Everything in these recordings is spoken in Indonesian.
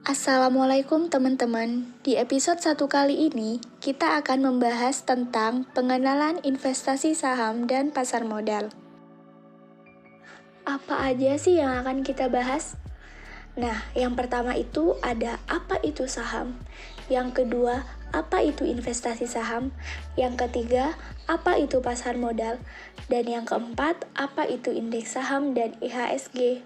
Assalamualaikum teman-teman. Di episode 1 kali ini, kita akan membahas tentang pengenalan investasi saham dan pasar modal. Apa aja sih yang akan kita bahas? Nah, yang pertama itu ada apa itu saham. Yang kedua, apa itu investasi saham. Yang ketiga, apa itu pasar modal. Dan yang keempat, apa itu indeks saham dan IHSG.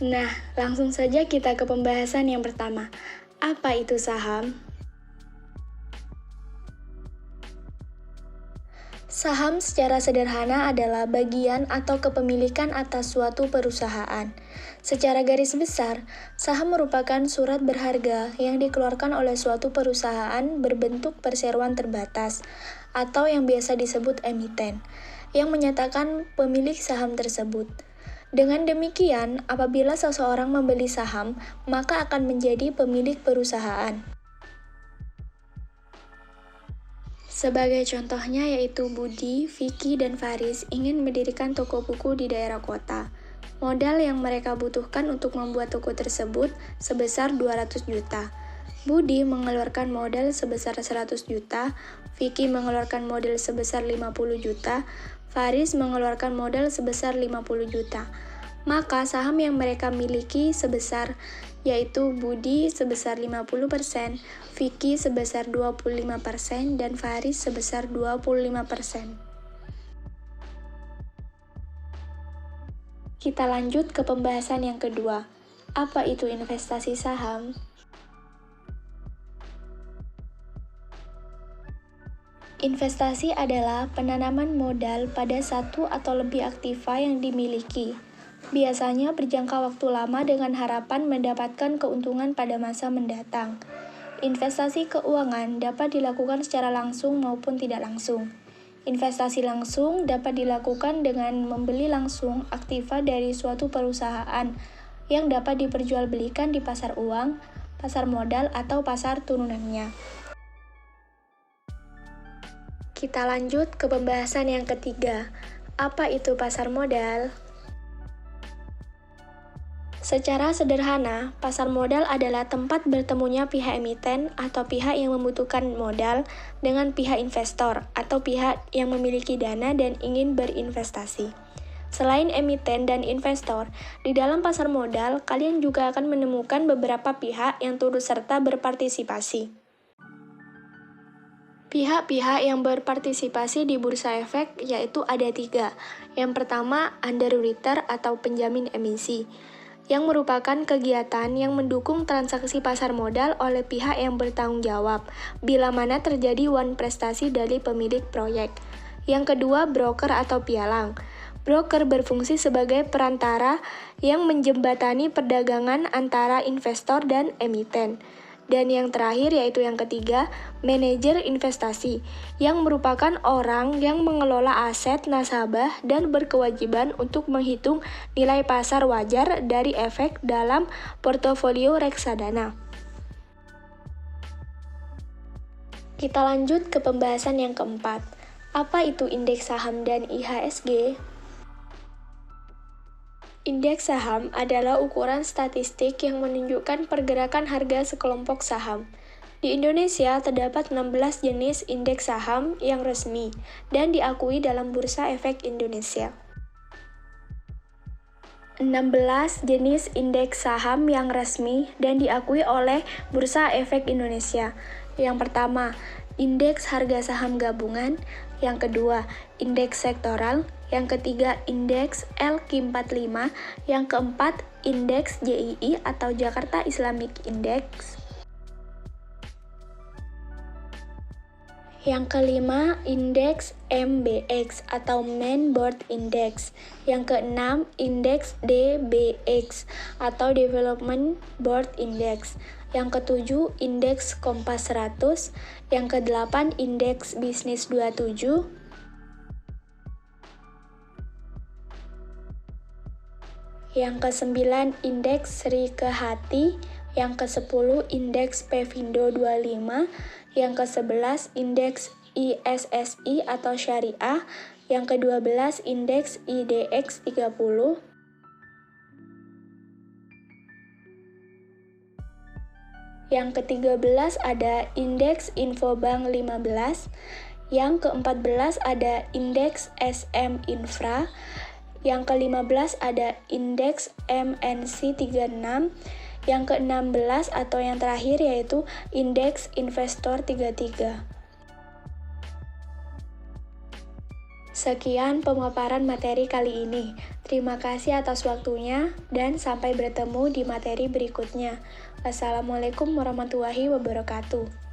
Nah, langsung saja kita ke pembahasan yang pertama. Apa itu saham? Saham secara sederhana adalah bagian atau kepemilikan atas suatu perusahaan. Secara garis besar, saham merupakan surat berharga yang dikeluarkan oleh suatu perusahaan berbentuk perseroan terbatas, atau yang biasa disebut emiten, yang menyatakan pemilik saham tersebut. Dengan demikian, apabila seseorang membeli saham, maka akan menjadi pemilik perusahaan. Sebagai contohnya yaitu Budi, Vicky, dan Faris ingin mendirikan toko buku di daerah kota. Modal yang mereka butuhkan untuk membuat toko tersebut sebesar 200 juta. Budi mengeluarkan modal sebesar 100 juta, Vicky mengeluarkan modal sebesar 50 juta, Faris mengeluarkan modal sebesar 50 juta. Maka saham yang mereka miliki sebesar yaitu Budi sebesar 50%, Vicky sebesar 25%, dan Faris sebesar 25%. Kita lanjut ke pembahasan yang kedua. Apa itu investasi saham? Investasi adalah penanaman modal pada satu atau lebih aktiva yang dimiliki. Biasanya berjangka waktu lama dengan harapan mendapatkan keuntungan pada masa mendatang. Investasi keuangan dapat dilakukan secara langsung maupun tidak langsung. Investasi langsung dapat dilakukan dengan membeli langsung aktiva dari suatu perusahaan yang dapat diperjualbelikan di pasar uang, pasar modal, atau pasar turunannya. Kita lanjut ke pembahasan yang ketiga. Apa itu pasar modal? Secara sederhana, pasar modal adalah tempat bertemunya pihak emiten atau pihak yang membutuhkan modal dengan pihak investor atau pihak yang memiliki dana dan ingin berinvestasi. Selain emiten dan investor, di dalam pasar modal, kalian juga akan menemukan beberapa pihak yang turut serta berpartisipasi. Pihak-pihak yang berpartisipasi di bursa efek yaitu ada 3. Yang pertama, underwriter atau penjamin emisi, yang merupakan kegiatan yang mendukung transaksi pasar modal oleh pihak yang bertanggung jawab, bila mana terjadi wan prestasi dari pemilik proyek. Yang kedua, broker atau pialang. Broker berfungsi sebagai perantara yang menjembatani perdagangan antara investor dan emiten. Dan yang terakhir yaitu yang ketiga, manajer investasi, yang merupakan orang yang mengelola aset nasabah dan berkewajiban untuk menghitung nilai pasar wajar dari efek dalam portofolio reksadana. Kita lanjut ke pembahasan yang keempat. Apa itu indeks saham dan IHSG? Indeks saham adalah ukuran statistik yang menunjukkan pergerakan harga sekelompok saham. Di Indonesia terdapat 16 jenis indeks saham yang resmi dan diakui dalam Bursa Efek Indonesia. 16 jenis indeks saham yang resmi dan diakui oleh Bursa Efek Indonesia. Yang pertama, indeks harga saham gabungan. Yang kedua, indeks sektoral. Yang ketiga, indeks LQ45. Yang keempat, indeks JII atau Jakarta Islamic Index. Yang kelima, indeks MBX atau Main Board Index. Yang keenam, indeks DBX atau Development Board Index. Yang ketujuh, indeks Kompas 100. Yang kedelapan, indeks Bisnis 27. Yang ke-9, indeks Sri Kehati. Yang ke-10, indeks Pevindo 25. Yang ke-11, indeks ISSI atau Syariah. Yang ke-12, indeks IDX 30. Yang ke-13 ada indeks Infobank 15. Yang ke-14 ada indeks SM Infra. Yang ke-15 ada indeks MNC 36. Yang ke-16 atau yang terakhir yaitu indeks Investor 33. Sekian pemaparan materi kali ini. Terima kasih atas waktunya dan sampai bertemu di materi berikutnya. Wassalamualaikum warahmatullahi wabarakatuh.